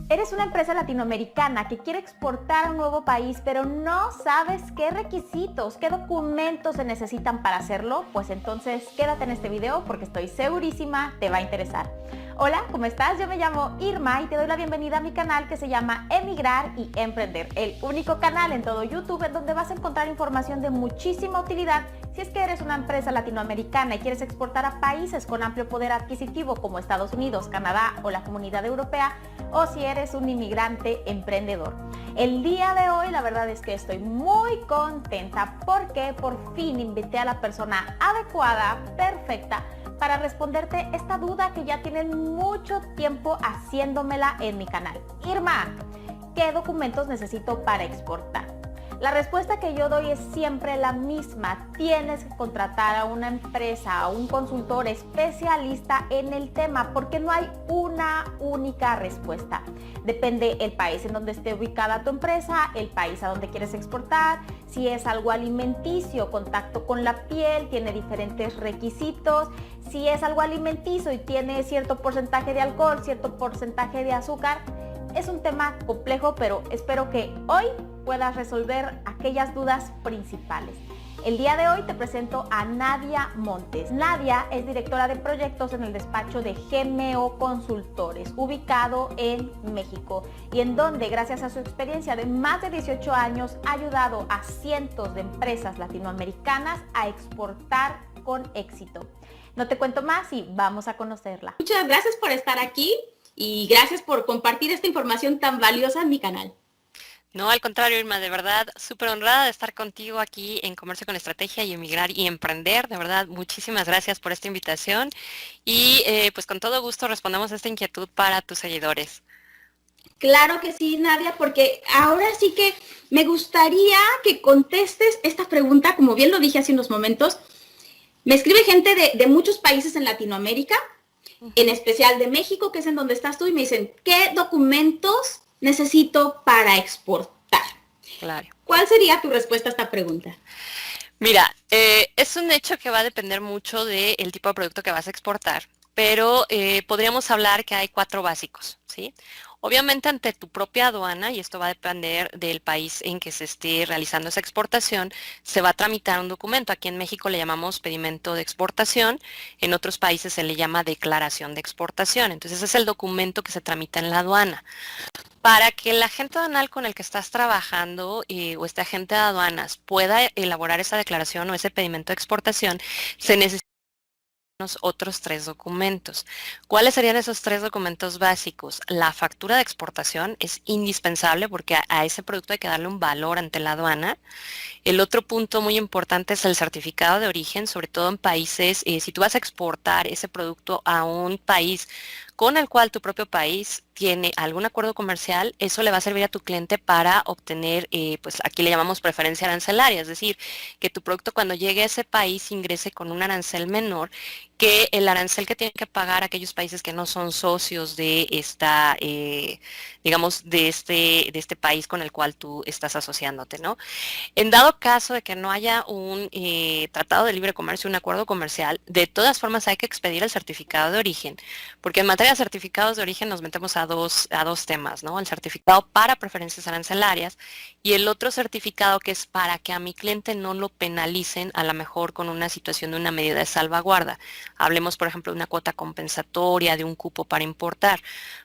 Eres una empresa latinoamericana que quiere exportar a un nuevo país, pero no sabes qué requisitos, qué documentos se necesitan para hacerlo. Pues entonces quédate en este video porque estoy segurísima te va a interesar. Hola, ¿cómo estás? Yo me llamo Irma y te doy la bienvenida a mi canal que se llama Emigrar y Emprender, el único canal en todo YouTube en donde vas a encontrar información de muchísima utilidad si es que eres una empresa latinoamericana y quieres exportar a países con amplio poder adquisitivo como Estados Unidos, Canadá o la Comunidad Europea, o si eres un inmigrante emprendedor. El día de hoy la verdad es que estoy muy contenta porque por fin invité a la persona adecuada, perfecta, para responderte esta duda que ya tienen mucho tiempo haciéndomela en mi canal. Irma, ¿qué documentos necesito para exportar? La respuesta que yo doy es siempre la misma. Tienes que contratar a una empresa, a un consultor especialista en el tema, porque no hay una única respuesta. Depende el país en donde esté ubicada tu empresa, el país a donde quieres exportar, si es algo alimenticio, contacto con la piel, tiene diferentes requisitos. Si es algo alimenticio y tiene cierto porcentaje de alcohol, cierto porcentaje de azúcar, es un tema complejo, pero espero que hoy puedas resolver aquellas dudas principales. El día de hoy te presento a Nadia Montes. Nadia es directora de proyectos en el despacho de GMO Consultores, ubicado en México, y en donde, gracias a su experiencia de más de 18 años, ha ayudado a cientos de empresas latinoamericanas a exportar con éxito. No te cuento más y vamos a conocerla. Muchas gracias por estar aquí y gracias por compartir esta información tan valiosa en mi canal. No, al contrario, Irma, de verdad, súper honrada de estar contigo aquí en Comercio con Estrategia y Emigrar y Emprender. De verdad, muchísimas gracias por esta invitación y pues con todo gusto respondemos a esta inquietud para tus seguidores. Claro que sí, Nadia, porque ahora sí que me gustaría que contestes esta pregunta, como bien lo dije hace unos momentos. Me escribe gente de muchos países en Latinoamérica, en especial de México, que es en donde estás tú, y me dicen, ¿qué documentos necesito para exportar? Claro. ¿Cuál sería tu respuesta a esta pregunta? Mira, es un hecho que va a depender mucho del tipo de producto que vas a exportar, pero podríamos hablar que hay 4 básicos, ¿sí? Obviamente ante tu propia aduana, y esto va a depender del país en que se esté realizando esa exportación, se va a tramitar un documento. Aquí en México le llamamos pedimento de exportación, en otros países se le llama declaración de exportación. Entonces ese es el documento que se tramita en la aduana. Para que el agente aduanal con el que estás trabajando o este agente de aduanas pueda elaborar esa declaración o ese pedimento de exportación, se necesitan otros 3 documentos. ¿Cuáles serían esos 3 documentos básicos? La factura de exportación es indispensable porque a ese producto hay que darle un valor ante la aduana. El otro punto muy importante es el certificado de origen, sobre todo en países, si tú vas a exportar ese producto a un país con el cual tu propio país tiene algún acuerdo comercial, eso le va a servir a tu cliente para obtener, pues aquí le llamamos preferencia arancelaria, es decir, que tu producto cuando llegue a ese país ingrese con un arancel menor que el arancel que tienen que pagar aquellos países que no son socios de esta, digamos, de este país con el cual tú estás asociándote, ¿no? En dado caso de que no haya un tratado de libre comercio, un acuerdo comercial, de todas formas hay que expedir el certificado de origen, porque en materia de certificados de origen nos metemos a dos temas, ¿no? El certificado para preferencias arancelarias y el otro certificado que es para que a mi cliente no lo penalicen a lo mejor con una situación de una medida de salvaguarda. Hablemos, por ejemplo, de una cuota compensatoria, de un cupo para importar.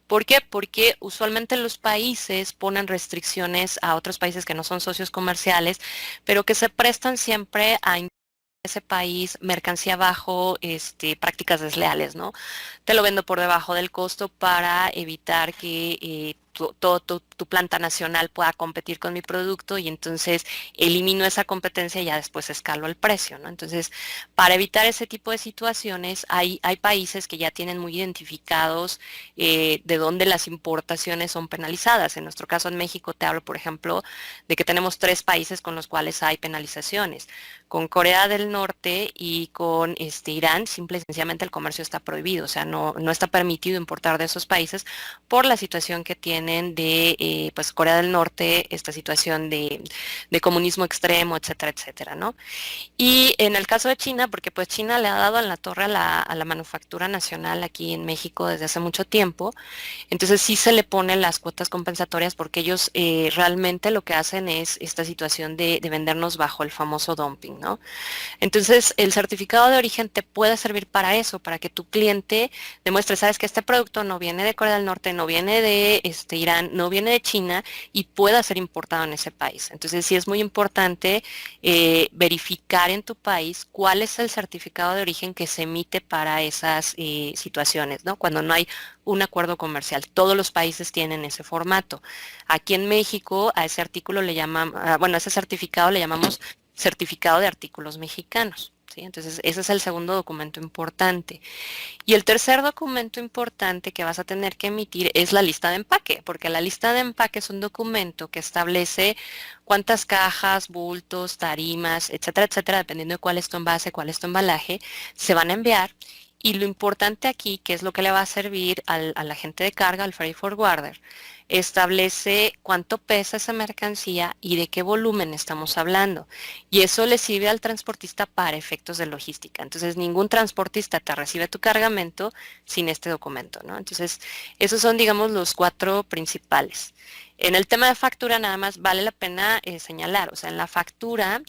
¿Por qué? Porque usualmente los países ponen restricciones a otros países que no son socios comerciales, pero que se prestan siempre a ese país mercancía bajo prácticas desleales, ¿no? Te lo vendo por debajo del costo para evitar que tu planta nacional pueda competir con mi producto y entonces elimino esa competencia y ya después escalo el precio, ¿no? Entonces, para evitar ese tipo de situaciones, hay países que ya tienen muy identificados de dónde las importaciones son penalizadas. En nuestro caso en México te hablo, por ejemplo, de que tenemos 3 países con los cuales hay penalizaciones. Con Corea del Norte y con Irán, simple y sencillamente el comercio está prohibido, o sea, no está permitido importar de esos países por la situación que tiene vienen de pues Corea del Norte, esta situación de comunismo extremo, etcétera, etcétera, ¿no? Y en el caso de China, porque pues China le ha dado en la torre a la manufactura nacional aquí en México desde hace mucho tiempo, entonces sí se le ponen las cuotas compensatorias porque ellos realmente lo que hacen es esta situación de vendernos bajo el famoso dumping, ¿no? Entonces el certificado de origen te puede servir para eso, para que tu cliente demuestre, sabes que este producto no viene de Corea del Norte, no viene de Irán, no viene de China y pueda ser importado en ese país. Entonces sí es muy importante verificar en tu país cuál es el certificado de origen que se emite para esas situaciones, ¿no? Cuando no hay un acuerdo comercial. Todos los países tienen ese formato. Aquí en México a ese artículo le llaman, bueno, a ese certificado le llamamos certificado de artículos mexicanos, ¿sí? Entonces ese es el segundo documento importante. Y el tercer documento importante que vas a tener que emitir es la lista de empaque, porque la lista de empaque es un documento que establece cuántas cajas, bultos, tarimas, etcétera, etcétera, dependiendo de cuál es tu envase, cuál es tu embalaje, se van a enviar. Y lo importante aquí, que es lo que le va a servir al agente de carga, al freight forwarder, establece cuánto pesa esa mercancía y de qué volumen estamos hablando. Y eso le sirve al transportista para efectos de logística. Entonces, ningún transportista te recibe tu cargamento sin este documento, ¿no? Entonces, esos son, digamos, los cuatro principales. En el tema de factura, nada más vale la pena señalar, o sea, en la factura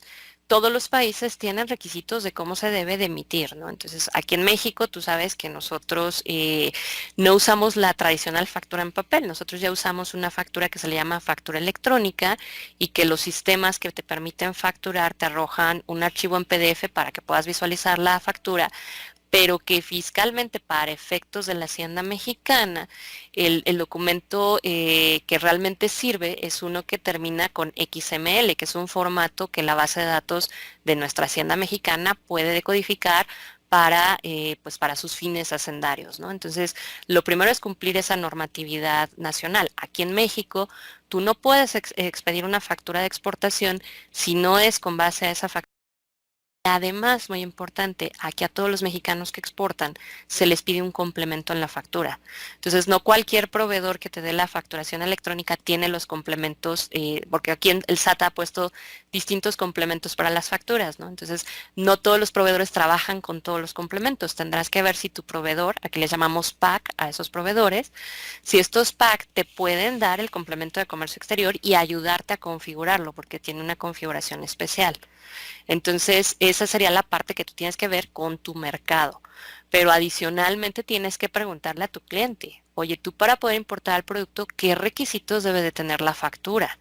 todos los países tienen requisitos de cómo se debe de emitir, ¿no? Entonces, aquí en México, tú sabes que nosotros no usamos la tradicional factura en papel, nosotros ya usamos una factura que se le llama factura electrónica y que los sistemas que te permiten facturar te arrojan un archivo en PDF para que puedas visualizar la factura, pero que fiscalmente para efectos de la Hacienda Mexicana, el documento que realmente sirve es uno que termina con XML, que es un formato que la base de datos de nuestra Hacienda Mexicana puede decodificar pues para sus fines hacendarios, ¿no? Entonces, lo primero es cumplir esa normatividad nacional. Aquí en México, tú no puedes expedir una factura de exportación si no es con base a esa factura. Además, muy importante, aquí a todos los mexicanos que exportan se les pide un complemento en la factura. Entonces, no cualquier proveedor que te dé la facturación electrónica tiene los complementos, porque aquí el SAT ha puesto distintos complementos para las facturas, ¿no? Entonces, no todos los proveedores trabajan con todos los complementos. Tendrás que ver si tu proveedor, aquí les llamamos PAC a esos proveedores, si estos PAC te pueden dar el complemento de comercio exterior y ayudarte a configurarlo, porque tiene una configuración especial. Entonces, esa sería la parte que tú tienes que ver con tu mercado. Pero adicionalmente tienes que preguntarle a tu cliente, oye, tú para poder importar el producto, ¿qué requisitos debe de tener la factura?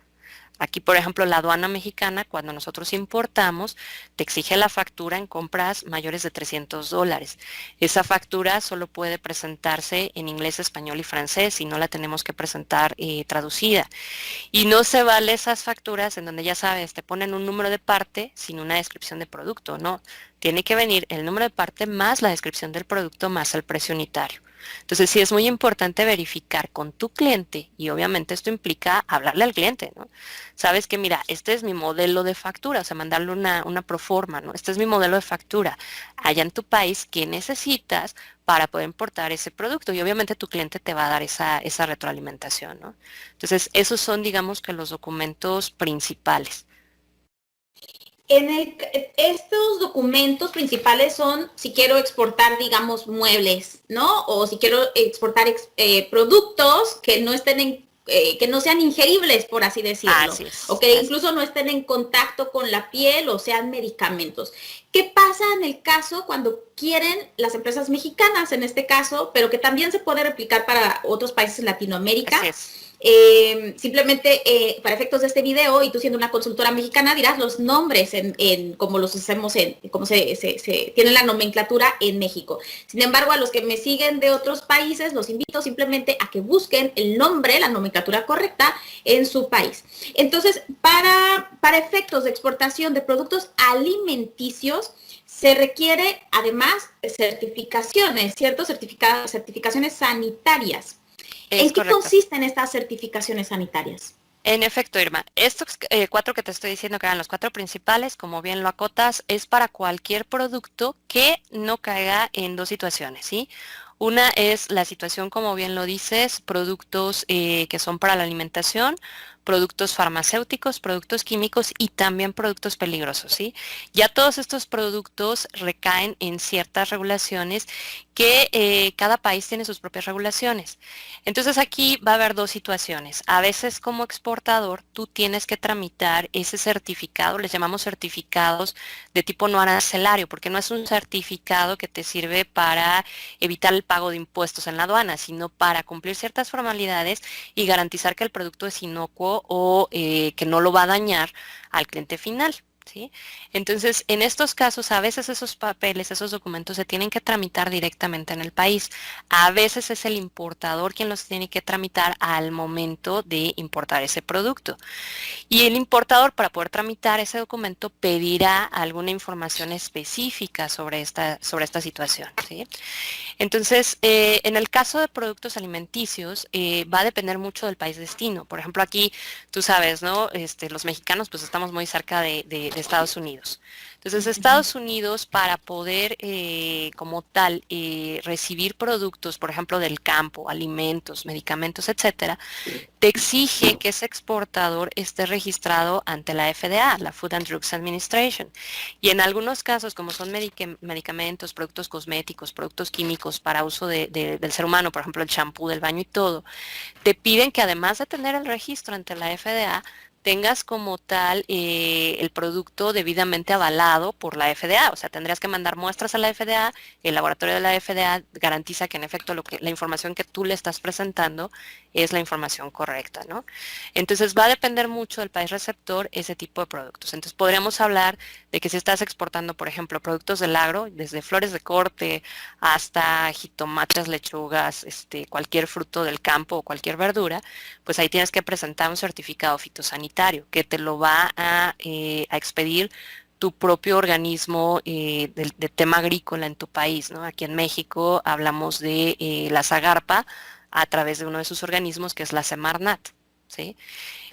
Aquí, por ejemplo, la aduana mexicana, cuando nosotros importamos, te exige la factura en compras mayores de $300. Esa factura solo puede presentarse en inglés, español y francés y no la tenemos que presentar traducida. Y no se vale esas facturas en donde ya sabes, te ponen un número de parte sin una descripción de producto, no. Tiene que venir el número de parte más la descripción del producto más el precio unitario. Entonces sí es muy importante verificar con tu cliente y obviamente esto implica hablarle al cliente, ¿no? Sabes que mira, este es mi modelo de factura, o sea, mandarle una proforma, ¿no? Este es mi modelo de factura. Allá en tu país, ¿qué necesitas para poder importar ese producto? Y obviamente tu cliente te va a dar esa retroalimentación, ¿no? Entonces, esos son, digamos, que los documentos principales. Estos documentos principales son si quiero exportar, digamos, muebles, ¿no? O si quiero exportar productos que no estén que no sean ingeribles, por así decirlo. Así es. O que incluso no estén en contacto con la piel o sean medicamentos. ¿Qué pasa en el caso cuando quieren las empresas mexicanas, en este caso, pero que también se puede replicar para otros países en Latinoamérica? Así es. Simplemente para efectos de este video, y tú siendo una consultora mexicana dirás los nombres en como los hacemos como se tiene la nomenclatura en México. Sin embargo, a los que me siguen de otros países, los invito simplemente a que busquen el nombre, la nomenclatura correcta en su país. Entonces, para efectos de exportación de productos alimenticios, se requiere además certificaciones, ¿cierto? Certificaciones sanitarias. ¿En qué consisten estas certificaciones sanitarias? En efecto, Irma, estos cuatro que te estoy diciendo que eran los cuatro principales, como bien lo acotas, es para cualquier producto que no caiga en dos situaciones, ¿sí? Una es la situación, como bien lo dices, productos que son para la alimentación, productos farmacéuticos, productos químicos y también productos peligrosos, ¿sí? Ya todos estos productos recaen en ciertas regulaciones que cada país tiene sus propias regulaciones. Entonces aquí va a haber dos situaciones. A veces como exportador tú tienes que tramitar ese certificado, les llamamos certificados de tipo no arancelario, porque no es un certificado que te sirve para evitar el pago de impuestos en la aduana, sino para cumplir ciertas formalidades y garantizar que el producto es inocuo o que no lo va a dañar al cliente final. ¿Sí? Entonces, en estos casos, a veces esos papeles, esos documentos se tienen que tramitar directamente en el país. A veces es el importador quien los tiene que tramitar al momento de importar ese producto. Y el importador, para poder tramitar ese documento, pedirá alguna información específica sobre esta situación, ¿sí? Entonces, en el caso de productos alimenticios, va a depender mucho del país destino. Por ejemplo, aquí, tú sabes, ¿no? Los mexicanos, pues estamos muy cerca de Estados Unidos. Entonces, Estados Unidos, para poder, como tal, recibir productos, por ejemplo, del campo, alimentos, medicamentos, etcétera, te exige que ese exportador esté registrado ante la FDA, la Food and Drugs Administration. Y en algunos casos, como son medicamentos, productos cosméticos, productos químicos para uso del ser humano, por ejemplo, el champú del baño y todo, te piden que además de tener el registro ante la FDA, tengas como tal el producto debidamente avalado por la FDA. O sea, tendrías que mandar muestras a la FDA, el laboratorio de la FDA garantiza que en efecto la información que tú le estás presentando es la información correcta, ¿no? Entonces va a depender mucho del país receptor ese tipo de productos. Entonces podríamos hablar de que si estás exportando, por ejemplo, productos del agro, desde flores de corte hasta jitomates, lechugas, cualquier fruto del campo o cualquier verdura, pues ahí tienes que presentar un certificado fitosanitario que te lo va a expedir tu propio organismo de tema agrícola en tu país, ¿no? Aquí en México hablamos de la Zagarpa a través de uno de sus organismos que es la Semarnat, ¿sí?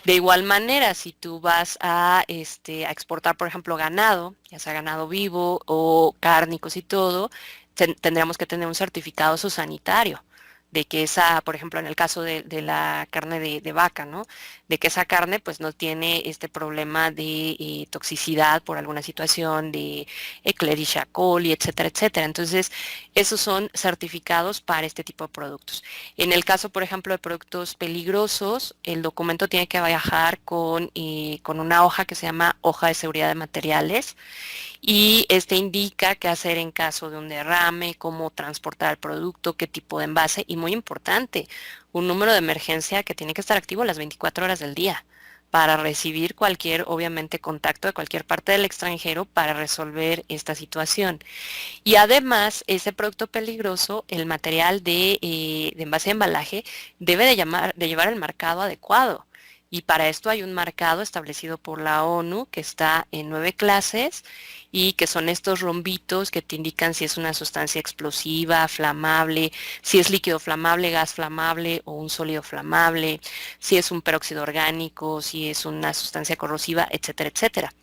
De igual manera, si tú vas a exportar, por ejemplo, ganado, ya sea ganado vivo o cárnicos y todo, tendríamos que tener un certificado zoosanitario de que esa, por ejemplo, en el caso de la carne de vaca, ¿no? De que esa carne pues no tiene este problema de toxicidad por alguna situación de Escherichia coli, etcétera, etcétera. Entonces, esos son certificados para este tipo de productos. En el caso, por ejemplo, de productos peligrosos, el documento tiene que viajar con una hoja que se llama hoja de seguridad de materiales y este indica qué hacer en caso de un derrame, cómo transportar el producto, qué tipo de envase y muy importante, un número de emergencia que tiene que estar activo las 24 horas del día para recibir cualquier, obviamente, contacto de cualquier parte del extranjero para resolver esta situación. Y además, ese producto peligroso, el material de envase de embalaje, debe de llevar el marcado adecuado. Y para esto hay un marcado establecido por la ONU que está en 9 clases y que son estos rombitos que te indican si es una sustancia explosiva, flamable, si es líquido flamable, gas flamable o un sólido flamable, si es un peróxido orgánico, si es una sustancia corrosiva, etcétera, etcétera.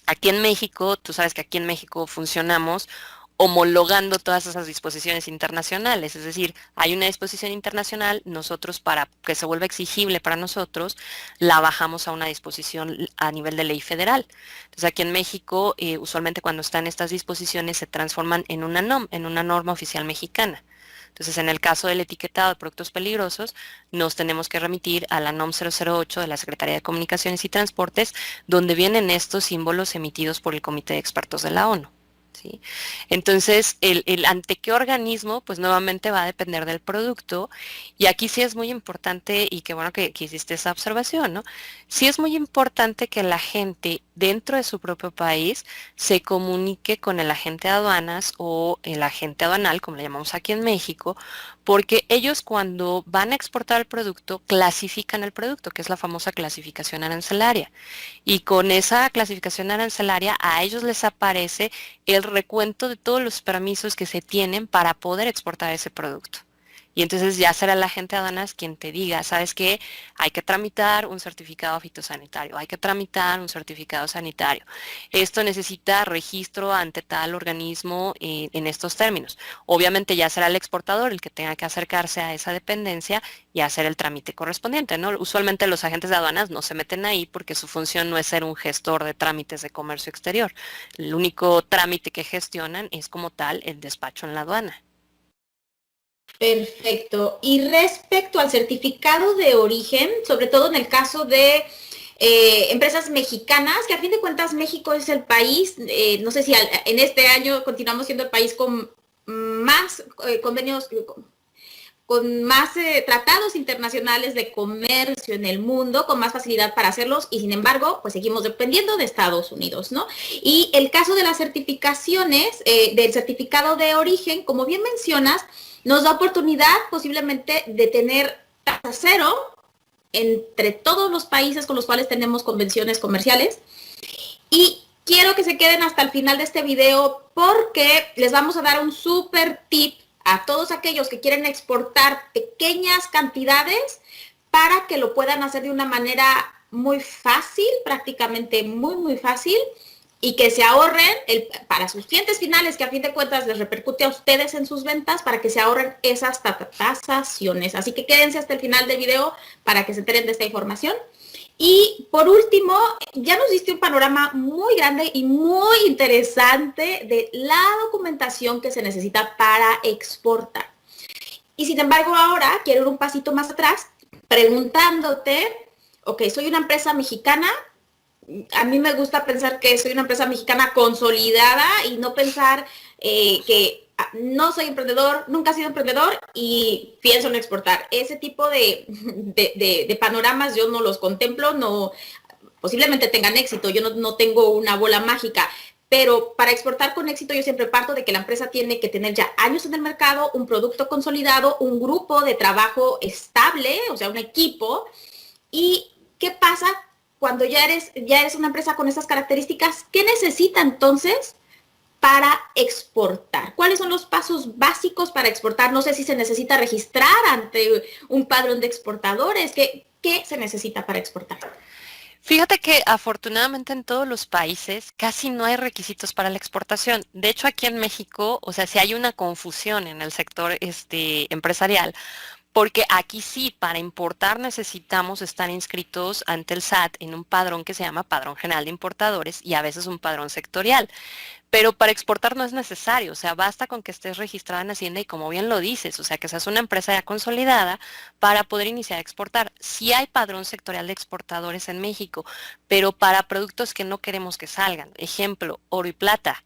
Aquí en México, tú sabes que aquí en México funcionamos homologando todas esas disposiciones internacionales, es decir, hay una disposición internacional, nosotros para que se vuelva exigible para nosotros, la bajamos a una disposición a nivel de ley federal. Entonces aquí en México, usualmente cuando están estas disposiciones se transforman en una en una norma oficial mexicana. Entonces, en el caso del etiquetado de productos peligrosos, nos tenemos que remitir a la NOM 008 de la Secretaría de Comunicaciones y Transportes, donde vienen estos símbolos emitidos por el Comité de Expertos de la ONU. ¿Sí? Entonces, el ante qué organismo, pues nuevamente va a depender del producto. Y aquí sí es muy importante, y qué bueno que hiciste esa observación, ¿no? Sí es muy importante que la gente dentro de su propio país se comunique con el agente de aduanas o el agente aduanal, como le llamamos aquí en México, porque ellos cuando van a exportar el producto, clasifican el producto, que es la famosa clasificación arancelaria. Y con esa clasificación arancelaria a ellos les aparece el recuento de todos los permisos que se tienen para poder exportar ese producto. Y entonces ya será la gente de aduanas quien te diga, ¿sabes qué? Hay que tramitar un certificado fitosanitario, hay que tramitar un certificado sanitario. Esto necesita registro ante tal organismo en estos términos. Obviamente ya será el exportador el que tenga que acercarse a esa dependencia y hacer el trámite correspondiente, ¿no? Usualmente los agentes de aduanas no se meten ahí porque su función no es ser un gestor de trámites de comercio exterior. El único trámite que gestionan es como tal el despacho en la aduana. Perfecto. Y respecto al certificado de origen, sobre todo en el caso de empresas mexicanas, que a fin de cuentas México es el país, no sé si en este año continuamos siendo el país con más convenios, con más tratados internacionales de comercio en el mundo, con más facilidad para hacerlos, y sin embargo, pues seguimos dependiendo de Estados Unidos, ¿no? Y el caso de las certificaciones, del certificado de origen, como bien mencionas, nos da oportunidad posiblemente de tener tasa cero entre todos los países con los cuales tenemos convenciones comerciales. Y quiero que se queden hasta el final de este video porque les vamos a dar un súper tip a todos aquellos que quieren exportar pequeñas cantidades para que lo puedan hacer de una manera muy fácil, prácticamente muy fácil, y que se ahorren para sus clientes finales, que a fin de cuentas les repercute a ustedes en sus ventas, para que se ahorren esas tasaciones. Así que quédense hasta el final del video para que se enteren de esta información. Y por último, ya nos diste un panorama muy grande y muy interesante de la documentación que se necesita para exportar. Y sin embargo, ahora quiero ir un pasito más atrás preguntándote, ok, soy una empresa mexicana. A mí me gusta pensar que soy una empresa mexicana consolidada y no pensar que no soy emprendedor, nunca he sido emprendedor y pienso en exportar. Ese tipo de panoramas yo no los contemplo, no, posiblemente tengan éxito, yo no tengo una bola mágica, pero para exportar con éxito yo siempre parto de que la empresa tiene que tener ya años en el mercado, un producto consolidado, un grupo de trabajo estable, o sea, un equipo. ¿Y qué pasa cuando ya eres una empresa con esas características? ¿Qué necesita entonces para exportar? ¿Cuáles son los pasos básicos para exportar? No sé si se necesita registrar ante un padrón de exportadores. ¿Qué se necesita para exportar? Fíjate que afortunadamente en todos los países casi no hay requisitos para la exportación. De hecho, aquí en México, o sea, sí hay una confusión en el sector empresarial, porque aquí sí, para importar necesitamos estar inscritos ante el SAT en un padrón que se llama Padrón General de Importadores y a veces un padrón sectorial. Pero para exportar no es necesario, o sea, basta con que estés registrada en Hacienda y como bien lo dices, o sea, que seas una empresa ya consolidada para poder iniciar a exportar. Sí hay padrón sectorial de exportadores en México, pero para productos que no queremos que salgan. Ejemplo, oro y plata.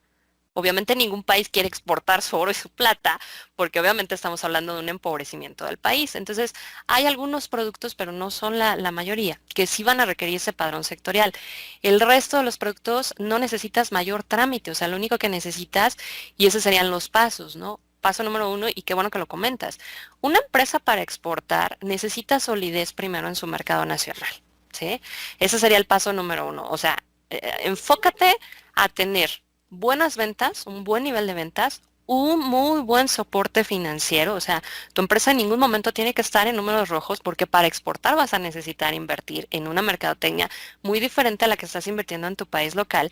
Obviamente ningún país quiere exportar su oro y su plata, porque obviamente estamos hablando de un empobrecimiento del país. Entonces, hay algunos productos, pero no son la mayoría, que sí van a requerir ese padrón sectorial. El resto de los productos no necesitas mayor trámite, o sea, lo único que necesitas, y esos serían los pasos, ¿no? Paso número 1, y qué bueno que lo comentas. Una empresa para exportar necesita solidez primero en su mercado nacional, ¿sí? Ese sería el paso número 1. O sea, enfócate a tener buenas ventas, un buen nivel de ventas, un muy buen soporte financiero, o sea, tu empresa en ningún momento tiene que estar en números rojos porque para exportar vas a necesitar invertir en una mercadotecnia muy diferente a la que estás invirtiendo en tu país local.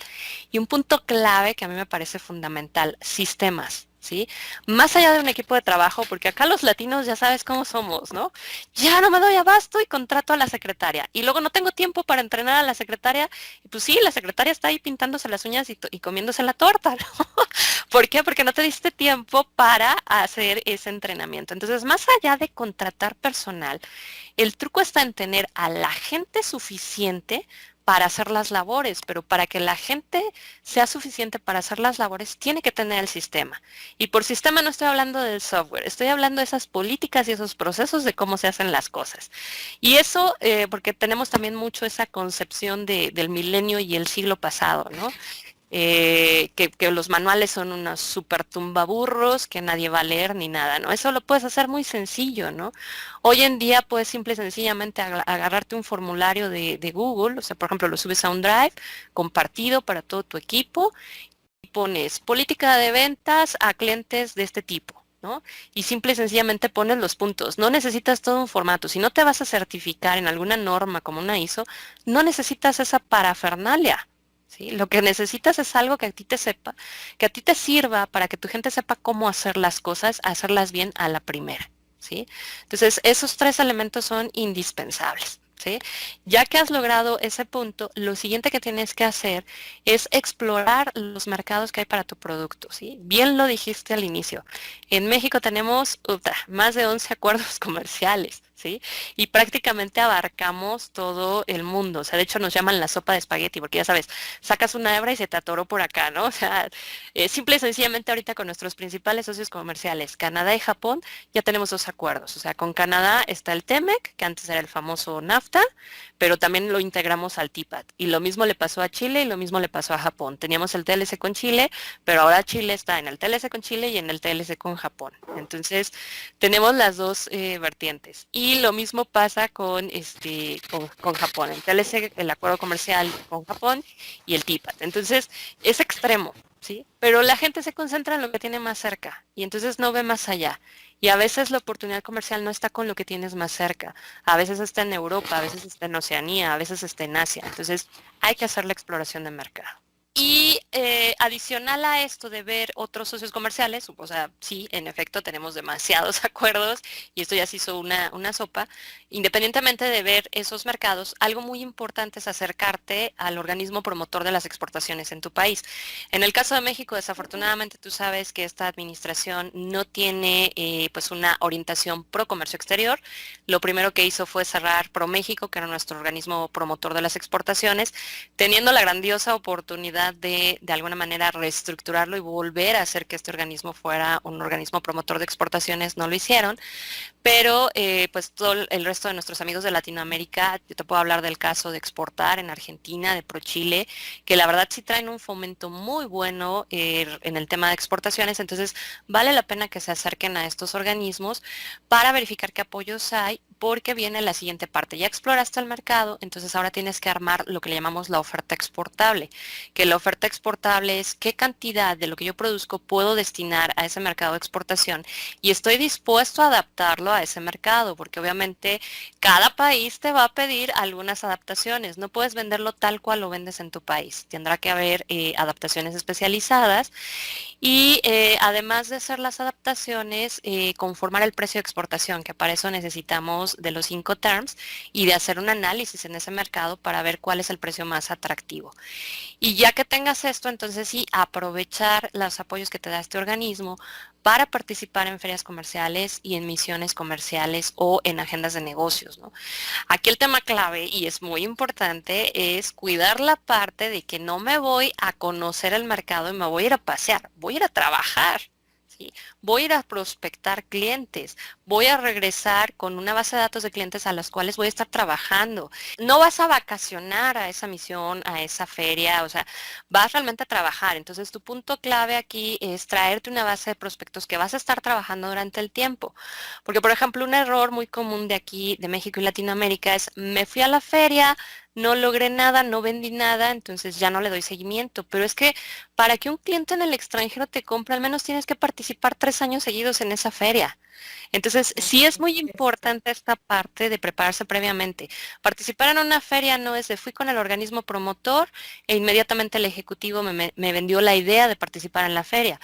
Y un punto clave que a mí me parece fundamental, sistemas. ¿Sí? Más allá de un equipo de trabajo, porque acá los latinos ya sabes cómo somos, ¿no? Ya no me doy abasto y contrato a la secretaria. Y luego no tengo tiempo para entrenar a la secretaria. Y pues sí, la secretaria está ahí pintándose las uñas y comiéndose la torta, ¿no? ¿Por qué? Porque no te diste tiempo para hacer ese entrenamiento. Entonces, más allá de contratar personal, el truco está en tener a la gente suficiente para hacer las labores, pero para que la gente sea suficiente para hacer las labores, tiene que tener el sistema. Y por sistema no estoy hablando del software, estoy hablando de esas políticas y esos procesos de cómo se hacen las cosas. Y eso, porque tenemos también mucho esa concepción del milenio y el siglo pasado, ¿no? Que los manuales son unos super tumbaburros que nadie va a leer ni nada, ¿no? Eso lo puedes hacer muy sencillo, ¿no? Hoy en día puedes simple y sencillamente agarrarte un formulario de Google, o sea, por ejemplo, lo subes a un Drive compartido para todo tu equipo y pones política de ventas a clientes de este tipo, ¿no? Y simple y sencillamente pones los puntos. No necesitas todo un formato. Si no te vas a certificar en alguna norma como una ISO, no necesitas esa parafernalia. ¿Sí? Lo que necesitas es algo que a ti te sepa, que a ti te sirva para que tu gente sepa cómo hacer las cosas, hacerlas bien a la primera. ¿Sí? Entonces, esos 3 elementos son indispensables. ¿Sí? Ya que has logrado ese punto, lo siguiente que tienes que hacer es explorar los mercados que hay para tu producto, ¿sí? Bien lo dijiste al inicio. En México tenemos más de 11 acuerdos comerciales, ¿sí? Y prácticamente abarcamos todo el mundo. O sea, de hecho nos llaman la sopa de espagueti, porque ya sabes, sacas una hebra y se te atoró por acá, ¿no? O sea, simple y sencillamente ahorita con nuestros principales socios comerciales, Canadá y Japón, ya tenemos 2 acuerdos. O sea, con Canadá está el TEMEC, que antes era el famoso NAFTA, pero también lo integramos al TIPAT. Y lo mismo le pasó a Chile y lo mismo le pasó a Japón. Teníamos el TLC con Chile, pero ahora Chile está en el TLC con Chile y en el TLC con Japón. Entonces, tenemos las 2 vertientes. Y lo mismo pasa con Japón. El TLC, el acuerdo comercial con Japón y el TIPAT. Entonces, es extremo. ¿Sí? Pero la gente se concentra en lo que tiene más cerca y entonces no ve más allá. Y a veces la oportunidad comercial no está con lo que tienes más cerca. A veces está en Europa, a veces está en Oceanía, a veces está en Asia. Entonces hay que hacer la exploración de mercado. Y adicional a esto de ver otros socios comerciales, o sea, sí, en efecto tenemos demasiados acuerdos y esto ya se hizo una sopa, independientemente de ver esos mercados, algo muy importante es acercarte al organismo promotor de las exportaciones en tu país. En el caso de México, desafortunadamente tú sabes que esta administración no tiene pues una orientación pro comercio exterior. Lo primero que hizo fue cerrar ProMéxico, que era nuestro organismo promotor de las exportaciones, teniendo la grandiosa oportunidad de alguna manera reestructurarlo y volver a hacer que este organismo fuera un organismo promotor de exportaciones, no lo hicieron, pero pues todo el resto de nuestros amigos de Latinoamérica, yo te puedo hablar del caso de Exportar en Argentina, de ProChile, que la verdad sí traen un fomento muy bueno en el tema de exportaciones, entonces vale la pena que se acerquen a estos organismos para verificar qué apoyos hay, porque viene la siguiente parte. Ya exploraste el mercado, entonces ahora tienes que armar lo que le llamamos la oferta exportable, que la oferta exportable es qué cantidad de lo que yo produzco puedo destinar a ese mercado de exportación y estoy dispuesto a adaptarlo a ese mercado, porque obviamente cada país te va a pedir algunas adaptaciones. No puedes venderlo tal cual lo vendes en tu país. Tendrá que haber adaptaciones especializadas y además de hacer las adaptaciones, conformar el precio de exportación, que para eso necesitamos de los Incoterms y de hacer un análisis en ese mercado para ver cuál es el precio más atractivo. Y ya que tengas esto, entonces sí, aprovechar los apoyos que te da este organismo para participar en ferias comerciales y en misiones comerciales o en agendas de negocios, ¿no? Aquí el tema clave, y es muy importante, es cuidar la parte de que no me voy a conocer el mercado y me voy a ir a pasear, voy a ir a trabajar. ¿Sí? Voy a ir a prospectar clientes, voy a regresar con una base de datos de clientes a las cuales voy a estar trabajando. No vas a vacacionar a esa misión, a esa feria, o sea, vas realmente a trabajar. Entonces, tu punto clave aquí es traerte una base de prospectos que vas a estar trabajando durante el tiempo. Porque, por ejemplo, un error muy común de aquí, de México y Latinoamérica es, me fui a la feria, no logré nada, no vendí nada, entonces ya no le doy seguimiento. Pero es que para que un cliente en el extranjero te compre, al menos tienes que participar 3 años seguidos en esa feria. Entonces, sí es muy importante esta parte de prepararse previamente. Participar en una feria no es de fui con el organismo promotor e inmediatamente el ejecutivo me vendió la idea de participar en la feria.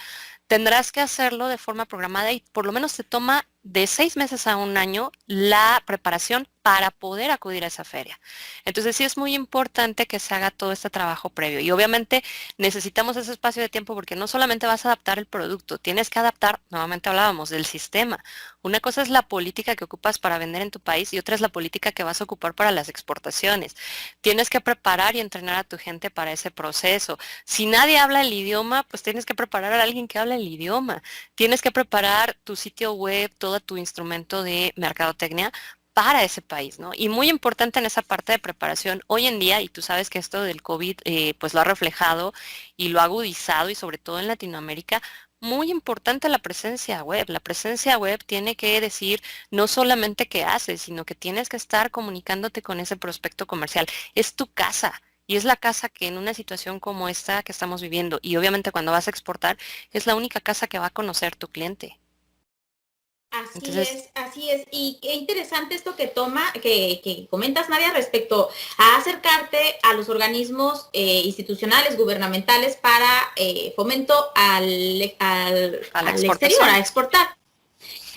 Tendrás que hacerlo de forma programada y por lo menos te toma de 6 meses a un año la preparación para poder acudir a esa feria. Entonces sí es muy importante que se haga todo este trabajo previo y obviamente necesitamos ese espacio de tiempo porque no solamente vas a adaptar el producto, tienes que adaptar, nuevamente hablábamos del sistema. Una cosa es la política que ocupas para vender en tu país y otra es la política que vas a ocupar para las exportaciones. Tienes que preparar y entrenar a tu gente para ese proceso. Si nadie habla el idioma, pues tienes que preparar a alguien que hable el idioma. Tienes que preparar tu sitio web, todo tu instrumento de mercadotecnia para ese país, ¿no? Y muy importante en esa parte de preparación, hoy en día, y tú sabes que esto del COVID pues lo ha reflejado y lo ha agudizado, y sobre todo en Latinoamérica, muy importante la presencia web. La presencia web tiene que decir no solamente qué haces, sino que tienes que estar comunicándote con ese prospecto comercial. Es tu casa. Y es la casa que en una situación como esta que estamos viviendo, y obviamente cuando vas a exportar, es la única casa que va a conocer tu cliente. Entonces, Así es. Y qué interesante esto que comentas, Nadia, respecto a acercarte a los organismos institucionales, gubernamentales para fomento a la al exterior, exportación. a exportar.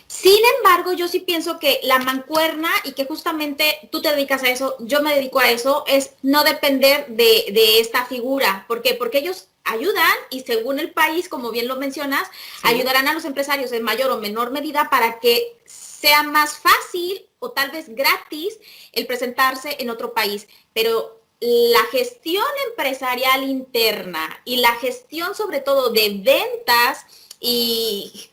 Sin embargo, yo sí pienso que la mancuerna y que justamente tú te dedicas a eso, yo me dedico a eso, es no depender de esta figura. ¿Por qué? Porque ellos ayudan y según el país, como bien lo mencionas, Sí. ayudarán a los empresarios en mayor o menor medida para que sea más fácil o tal vez gratis el presentarse en otro país. Pero la gestión empresarial interna y la gestión sobre todo de ventas y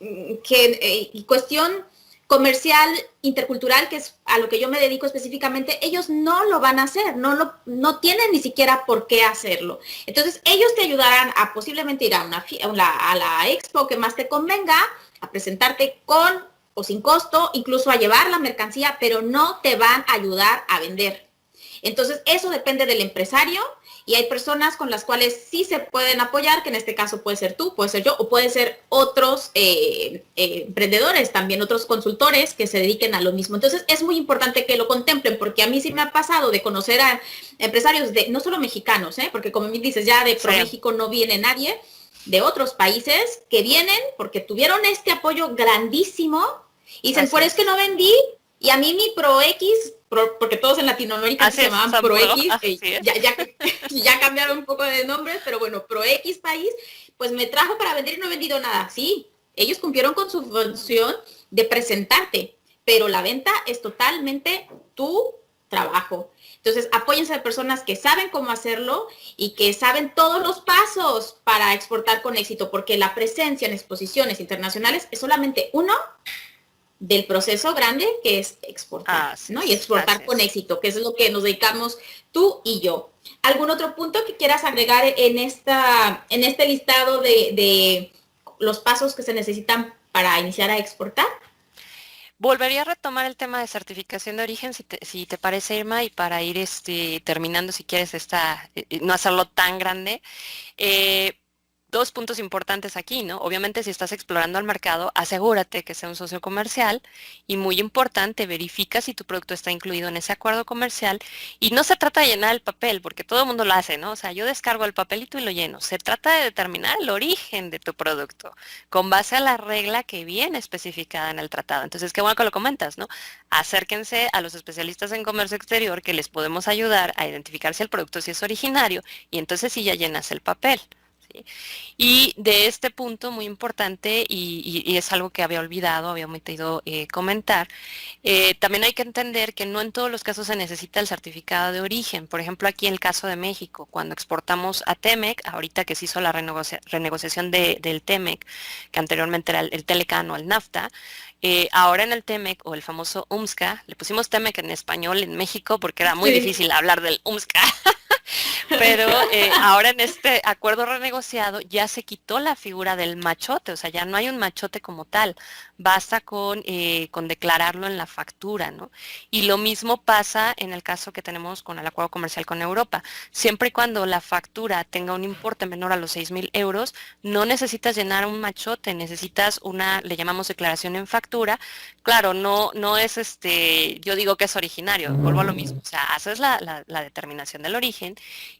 cuestión comercial intercultural, que es a lo que yo me dedico específicamente, ellos no lo van a hacer, no tienen ni siquiera por qué hacerlo. Entonces, ellos te ayudarán a posiblemente ir a la expo que más te convenga, a presentarte con o sin costo, incluso a llevar la mercancía, pero no te van a ayudar a vender. Entonces, eso depende del empresario y hay personas con las cuales sí se pueden apoyar, que en este caso puede ser tú, puede ser yo, o puede ser otros emprendedores, también otros consultores que se dediquen a lo mismo. Entonces, es muy importante que lo contemplen, porque a mí sí me ha pasado de conocer a empresarios no solo mexicanos, porque como me dices, ya de ProMéxico no viene nadie, de otros países que vienen porque tuvieron este apoyo grandísimo y dicen, por es que no vendí, y a mí mi ProX, porque todos en Latinoamérica se llamaban ProX, ya cambiaron un poco de nombre, pero bueno, ProX país, pues me trajo para vender y no he vendido nada. Sí, ellos cumplieron con su función de presentarte, pero la venta es totalmente tu trabajo. Entonces, apóyense a personas que saben cómo hacerlo y que saben todos los pasos para exportar con éxito, porque la presencia en exposiciones internacionales es solamente uno del proceso grande que es exportar, ¿no? Y exportar con éxito, que es lo que nos dedicamos tú y yo. ¿Algún otro punto que quieras agregar en este listado de los pasos que se necesitan para iniciar a exportar? Volvería a retomar el tema de certificación de origen, si te parece, Irma, y para ir terminando, si quieres, no hacerlo tan grande. Dos puntos importantes aquí, ¿no? Obviamente, si estás explorando el mercado, asegúrate que sea un socio comercial y muy importante, verifica si tu producto está incluido en ese acuerdo comercial y no se trata de llenar el papel, porque todo el mundo lo hace, ¿no? O sea, yo descargo el papelito y lo lleno. Se trata de determinar el origen de tu producto con base a la regla que viene especificada en el tratado. Entonces, qué bueno que lo comentas, ¿no? Acérquense a los especialistas en comercio exterior que les podemos ayudar a identificar si el producto sí es originario y entonces sí ya llenas el papel. Y de este punto muy importante, y es algo que había olvidado, había omitido comentar, también hay que entender que no en todos los casos se necesita el certificado de origen. Por ejemplo, aquí en el caso de México, cuando exportamos a Temec, ahorita que se hizo la renegociación del Temec, que anteriormente era el Telecan o el NAFTA, ahora en el Temec o el famoso UMSCA, le pusimos Temec en español en México porque era muy difícil hablar del UMSCA. Pero ahora en este acuerdo renegociado ya se quitó la figura del machote, o sea, ya no hay un machote como tal, basta con declararlo en la factura, ¿no? Y lo mismo pasa en el caso que tenemos con el acuerdo comercial con Europa. Siempre y cuando la factura tenga un importe menor a los 6,000 euros, no necesitas llenar un machote, necesitas le llamamos declaración en factura. Claro, no es yo digo que es originario, vuelvo a lo mismo, o sea, haces la determinación del origen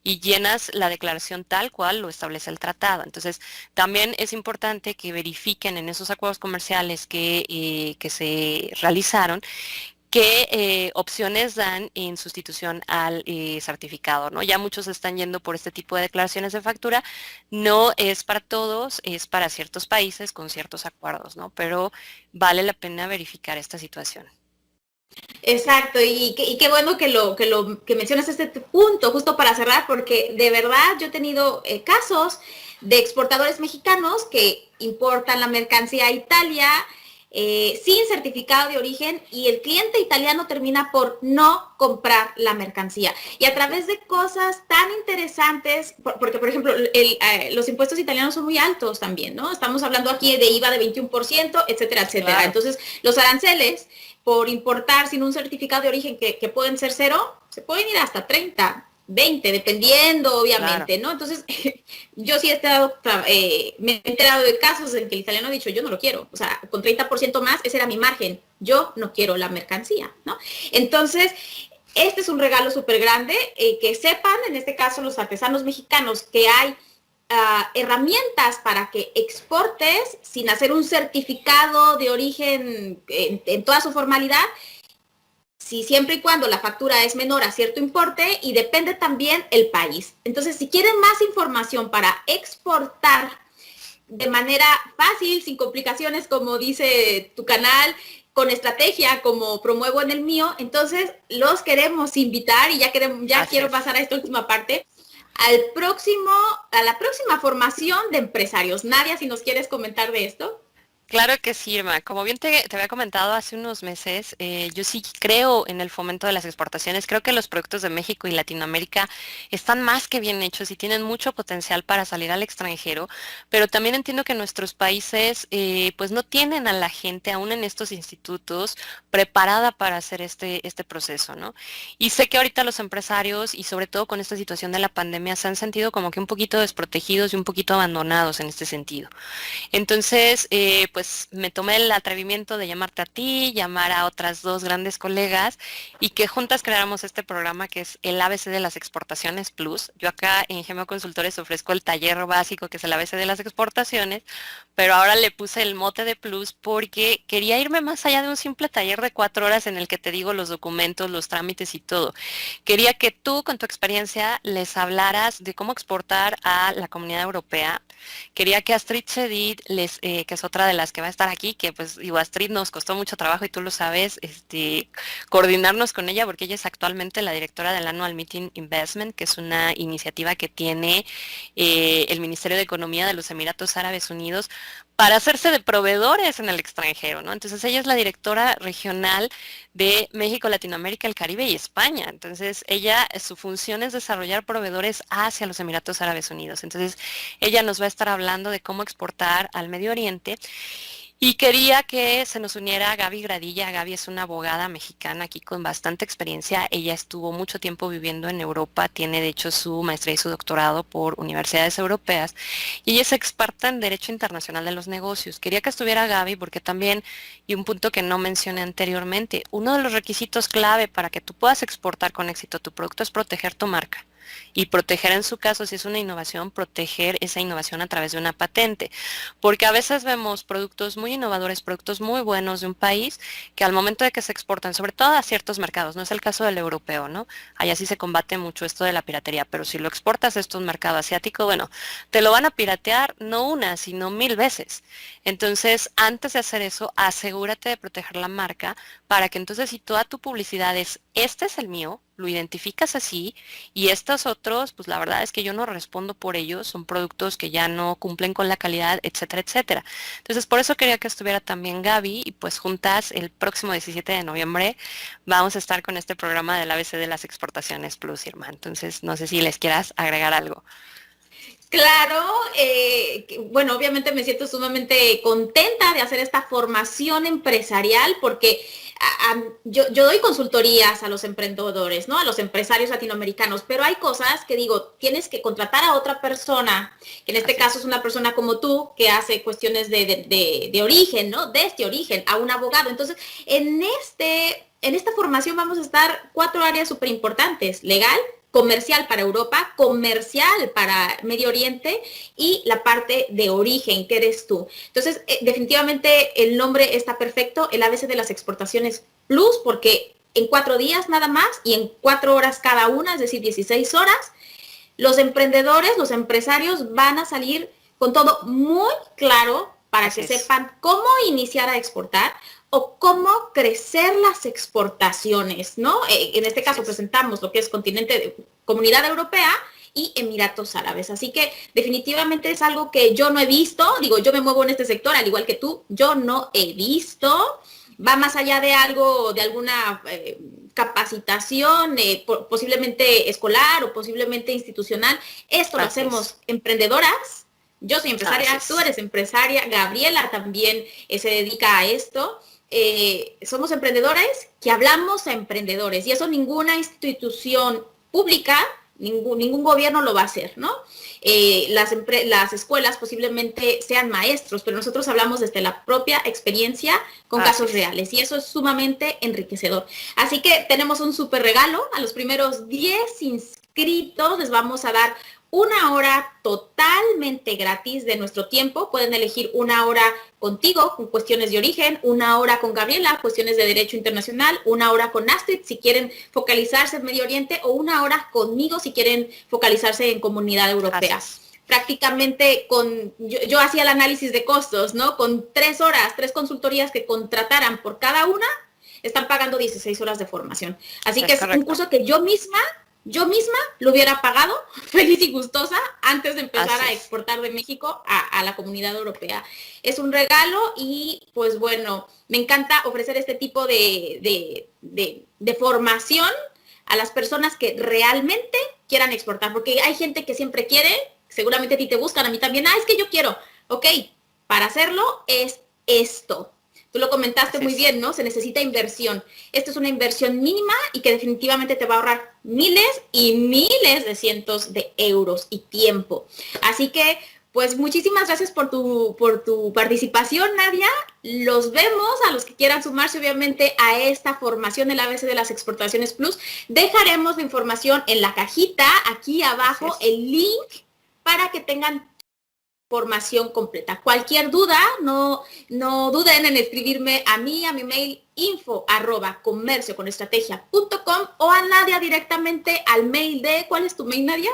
y llenas la declaración tal cual lo establece el tratado. Entonces, también es importante que verifiquen en esos acuerdos comerciales que se realizaron qué opciones dan en sustitución al certificado, ¿no? Ya muchos están yendo por este tipo de declaraciones de factura. No es para todos, es para ciertos países con ciertos acuerdos, ¿no? Pero vale la pena verificar esta situación. Exacto, y qué bueno que mencionas este punto, justo para cerrar, porque de verdad yo he tenido casos de exportadores mexicanos que importan la mercancía a Italia sin certificado de origen y el cliente italiano termina por no comprar la mercancía. Y a través de cosas tan interesantes, porque por ejemplo los impuestos italianos son muy altos también, ¿no? Estamos hablando aquí de IVA de 21%, etcétera, etcétera. Claro. Entonces los aranceles por importar sin un certificado de origen que pueden ser 0, se pueden ir hasta 30, 20, dependiendo, obviamente, Claro. ¿no? Entonces, yo sí he estado, me he enterado de casos en que el italiano ha dicho, yo no lo quiero, o sea, con 30% más, ese era mi margen, yo no quiero la mercancía, ¿no? Entonces, este es un regalo súper grande, que sepan, en este caso, los artesanos mexicanos, que hay herramientas para que exportes sin hacer un certificado de origen en toda su formalidad, si siempre y cuando la factura es menor a cierto importe, y depende también el país. Entonces, si quieren más información para exportar de manera fácil, sin complicaciones, como dice tu canal, con estrategia, como promuevo en el mío, entonces los queremos invitar, y ya Así quiero es. pasar a esta última parte, a la próxima formación de empresarios. Nadia, si nos quieres comentar de esto. Claro que sí, Irma. Como bien te había comentado hace unos meses, yo sí creo en el fomento de las exportaciones. Creo que los productos de México y Latinoamérica están más que bien hechos y tienen mucho potencial para salir al extranjero, pero también entiendo que nuestros países pues no tienen a la gente, aún en estos institutos, preparada para hacer este proceso, ¿no? Y sé que ahorita los empresarios, y sobre todo con esta situación de la pandemia, se han sentido como que un poquito desprotegidos y un poquito abandonados en este sentido. Entonces, pues me tomé el atrevimiento de llamarte a ti, llamar a otras dos grandes colegas y que juntas creáramos este programa que es el ABC de las Exportaciones Plus. Yo acá en Gemio Consultores ofrezco el taller básico que es el ABC de las exportaciones, pero ahora le puse el mote de Plus porque quería irme más allá de un simple taller de 4 horas en el que te digo los documentos, los trámites y todo. Quería que tú, con tu experiencia, les hablaras de cómo exportar a la Comunidad Europea. Quería que Astrid Chedid, que es otra de las que va a estar aquí, que pues digo, Astrid nos costó mucho trabajo y tú lo sabes, coordinarnos con ella porque ella es actualmente la directora del Annual Meeting Investment, que es una iniciativa que tiene el Ministerio de Economía de los Emiratos Árabes Unidos para hacerse de proveedores en el extranjero, ¿no? Entonces ella es la directora regional de México, Latinoamérica, el Caribe y España. Entonces ella, su función es desarrollar proveedores hacia los Emiratos Árabes Unidos. Entonces ella nos va a estar hablando de cómo exportar al Medio Oriente. Y quería que se nos uniera Gaby Gradilla. Gaby es una abogada mexicana aquí con bastante experiencia. Ella estuvo mucho tiempo viviendo en Europa, tiene de hecho su maestría y su doctorado por universidades europeas y ella es experta en Derecho Internacional de los Negocios. Quería que estuviera Gaby porque también, y un punto que no mencioné anteriormente, uno de los requisitos clave para que tú puedas exportar con éxito tu producto es proteger tu marca. Y proteger en su caso, si es una innovación, proteger esa innovación a través de una patente. Porque a veces vemos productos muy innovadores, productos muy buenos de un país, que al momento de que se exportan, sobre todo a ciertos mercados, no es el caso del europeo, ¿no? Allá sí se combate mucho esto de la piratería, pero si lo exportas a estos mercados asiáticos, bueno, te lo van a piratear no una, sino 1000 veces. Entonces, antes de hacer eso, asegúrate de proteger la marca para que entonces si toda tu publicidad es, este es el mío, lo identificas así y estos otros, pues la verdad es que yo no respondo por ellos, son productos que ya no cumplen con la calidad, etcétera, etcétera. Entonces, por eso quería que estuviera también Gaby y pues juntas el próximo 17 de noviembre vamos a estar con este programa del ABC de las Exportaciones Plus, Irma. Entonces, no sé si les quieras agregar algo. Claro, bueno, obviamente me siento sumamente contenta de hacer esta formación empresarial porque yo doy consultorías a los emprendedores, ¿no? A los empresarios latinoamericanos, pero hay cosas que digo, tienes que contratar a otra persona, que en este Así caso es. es una persona como tú, que hace cuestiones de origen, ¿no? De este origen, a un abogado. Entonces, en esta formación vamos a estar 4 áreas súper importantes: legal, comercial para Europa, comercial para Medio Oriente y la parte de origen, que eres tú. Entonces, definitivamente el nombre está perfecto, el ABC de las Exportaciones Plus, porque en 4 días nada más y en 4 horas cada una, es decir, 16 horas, los emprendedores, los empresarios van a salir con todo muy claro para Así que es. sepan cómo iniciar a exportar o cómo crecer las exportaciones, ¿no? En este Así caso es. presentamos lo que es Comunidad Europea y Emiratos Árabes. Así que definitivamente es algo que yo no he visto. Digo, yo me muevo en este sector, al igual que tú, yo no he visto. Va más allá de algo, de alguna capacitación, posiblemente escolar o posiblemente institucional. Esto lo Así es. hacemos emprendedoras. Yo soy Así empresaria, tú es. eres empresaria, Gabriela también se dedica a esto. Somos emprendedores que hablamos a emprendedores y eso ninguna institución pública ningún gobierno lo va a hacer, ¿no? Las escuelas posiblemente sean maestros, pero nosotros hablamos desde la propia experiencia con casos reales y eso es sumamente enriquecedor. Así que tenemos un súper regalo. A los primeros 10 inscritos les vamos a dar 1 hora totalmente gratis de nuestro tiempo. Pueden elegir 1 hora contigo, con cuestiones de origen, 1 hora con Gabriela, cuestiones de derecho internacional, 1 hora con Astrid, si quieren focalizarse en Medio Oriente, o 1 hora conmigo, si quieren focalizarse en Comunidad Europea. Prácticamente yo hacía el análisis de costos, ¿no? Con 3 horas, 3 consultorías que contrataran por cada una, están pagando 16 horas de formación. Así que es un curso que yo misma lo hubiera pagado feliz y gustosa antes de empezar a exportar de México a la Comunidad Europea. Es un regalo y pues bueno, me encanta ofrecer este tipo de formación a las personas que realmente quieran exportar, porque hay gente que siempre quiere, seguramente a ti te buscan, a mí también, es que yo quiero, ok, para hacerlo es esto. Tú lo comentaste muy bien, ¿no? Se necesita inversión. Esto es una inversión mínima y que definitivamente te va a ahorrar miles y miles de cientos de euros y tiempo. Así que, pues muchísimas gracias por tu participación, Nadia. Los vemos a los que quieran sumarse, obviamente, a esta formación del ABC de las Exportaciones Plus. Dejaremos la información en la cajita, aquí abajo, el link para que tengan formación completa. Cualquier duda, no duden en escribirme a mí, a mi mail info@comercioconestrategia.com o a Nadia directamente al mail de, ¿cuál es tu mail, Nadia?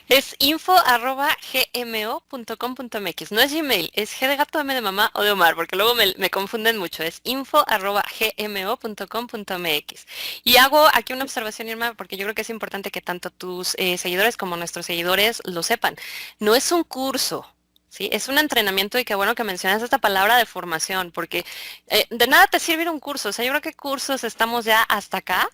Es info@gmo.com.mx. No es Gmail, es G de gato, M de mamá o de Omar, porque luego me confunden mucho. Es info@gmo.com.mx. Y hago aquí una observación, Irma, porque yo creo que es importante que tanto tus seguidores como nuestros seguidores lo sepan. No es un curso. Sí, es un entrenamiento y qué bueno que mencionas esta palabra de formación, porque de nada te sirve ir a un curso. O sea, yo creo que cursos estamos ya hasta acá,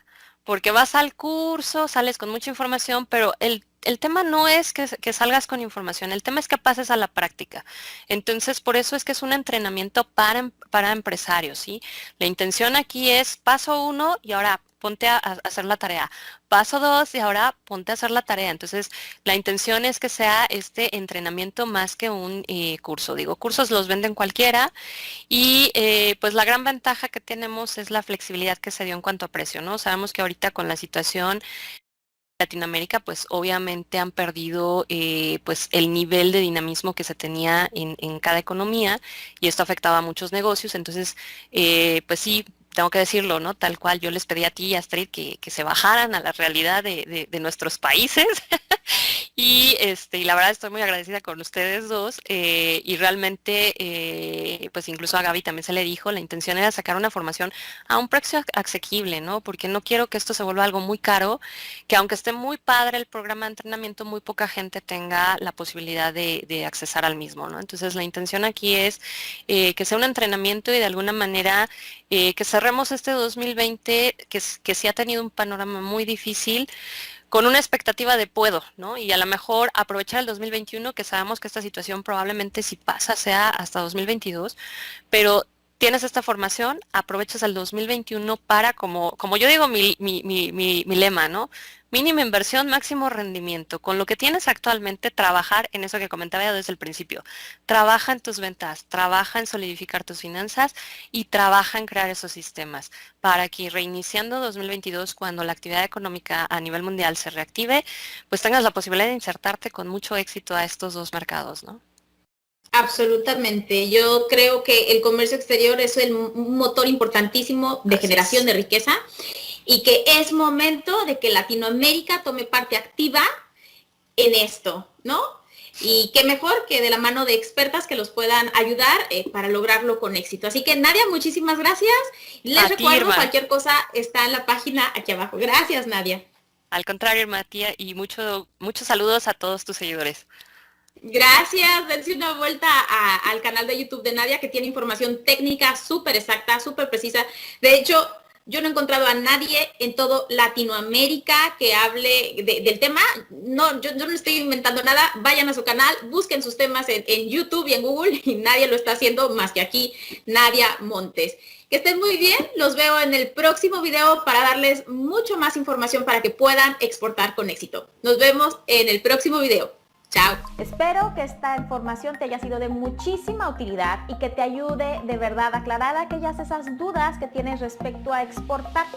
porque vas al curso, sales con mucha información, pero el tema no es que salgas con información, el tema es que pases a la práctica. Entonces, por eso es que es un entrenamiento para empresarios, ¿sí? La intención aquí es paso 1 y ahora ponte a hacer la tarea. Paso 2 y ahora ponte a hacer la tarea. Entonces, la intención es que sea este entrenamiento más que un curso. Digo, cursos los venden cualquiera y pues la gran ventaja que tenemos es la flexibilidad que se dio en cuanto a precio, ¿no? Sabemos que ahorita con la situación Latinoamérica, pues obviamente han perdido pues el nivel de dinamismo que se tenía en cada economía y esto afectaba a muchos negocios. Entonces, pues sí, tengo que decirlo, ¿no? Tal cual yo les pedí a ti y a Astrid que se bajaran a la realidad de nuestros países y la verdad estoy muy agradecida con ustedes dos y realmente pues incluso a Gaby también se le dijo, la intención era sacar una formación a un precio asequible, ¿no? Porque no quiero que esto se vuelva algo muy caro, que aunque esté muy padre el programa de entrenamiento, muy poca gente tenga la posibilidad de accesar al mismo, ¿no? Entonces la intención aquí es que sea un entrenamiento y de alguna manera que cerremos este 2020 que sí ha tenido un panorama muy difícil con una expectativa de puedo, ¿no? Y a lo mejor aprovechar el 2021, que sabemos que esta situación probablemente si pasa sea hasta 2022, pero tienes esta formación, aprovechas el 2021 para, como yo digo mi lema, ¿no? Mínima inversión, máximo rendimiento. Con lo que tienes actualmente, trabajar en eso que comentaba ya desde el principio. Trabaja en tus ventas, trabaja en solidificar tus finanzas y trabaja en crear esos sistemas para que reiniciando 2022, cuando la actividad económica a nivel mundial se reactive, pues tengas la posibilidad de insertarte con mucho éxito a estos dos mercados, ¿no? Absolutamente. Yo creo que el comercio exterior es un motor importantísimo de generación de riqueza y que es momento de que Latinoamérica tome parte activa en esto, ¿no? Y qué mejor que de la mano de expertas que los puedan ayudar para lograrlo con éxito. Así que Nadia, muchísimas gracias. Les recuerdo, cualquier cosa está en la página aquí abajo. Gracias, Nadia. Al contrario, Irma, tía, y muchos saludos a todos tus seguidores. Gracias, dense una vuelta al canal de YouTube de Nadia que tiene información técnica súper exacta, súper precisa. De hecho, Yo no he encontrado a nadie en todo Latinoamérica que hable del tema. No, yo no estoy inventando nada. Vayan a su canal, busquen sus temas en YouTube y en Google y nadie lo está haciendo más que aquí, Nadia Montes. Que estén muy bien. Los veo en el próximo video para darles mucho más información para que puedan exportar con éxito. Nos vemos en el próximo video. Chao. Espero que esta información te haya sido de muchísima utilidad y que te ayude de verdad a aclarar aquellas esas dudas que tienes respecto a exportar.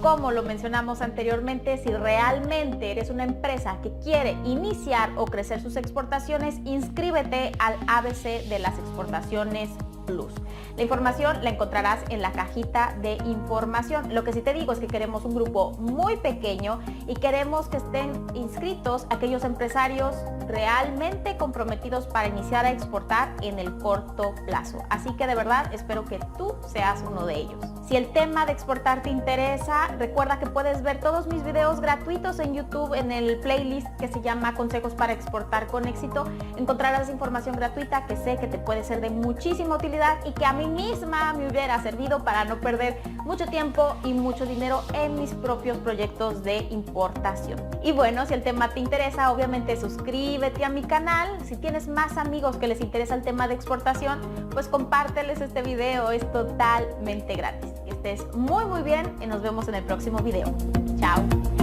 Como lo mencionamos anteriormente, si realmente eres una empresa que quiere iniciar o crecer sus exportaciones, inscríbete al ABC de las Exportaciones Plus. La información la encontrarás en la cajita de información. Lo que sí te digo es que queremos un grupo muy pequeño y queremos que estén inscritos aquellos empresarios realmente comprometidos para iniciar a exportar en el corto plazo. Así que de verdad espero que tú seas uno de ellos. Si el tema de exportar te interesa, recuerda que puedes ver todos mis videos gratuitos en YouTube en el playlist que se llama Consejos para exportar con éxito. Encontrarás información gratuita que sé que te puede ser de muchísima utilidad y que a mí misma me hubiera servido para no perder mucho tiempo y mucho dinero en mis propios proyectos de importación. Y bueno, si el tema te interesa, obviamente suscríbete a mi canal. Si tienes más amigos que les interesa el tema de exportación, pues compárteles este video, es totalmente gratis. Que estés muy bien y nos vemos en el próximo video. Chao.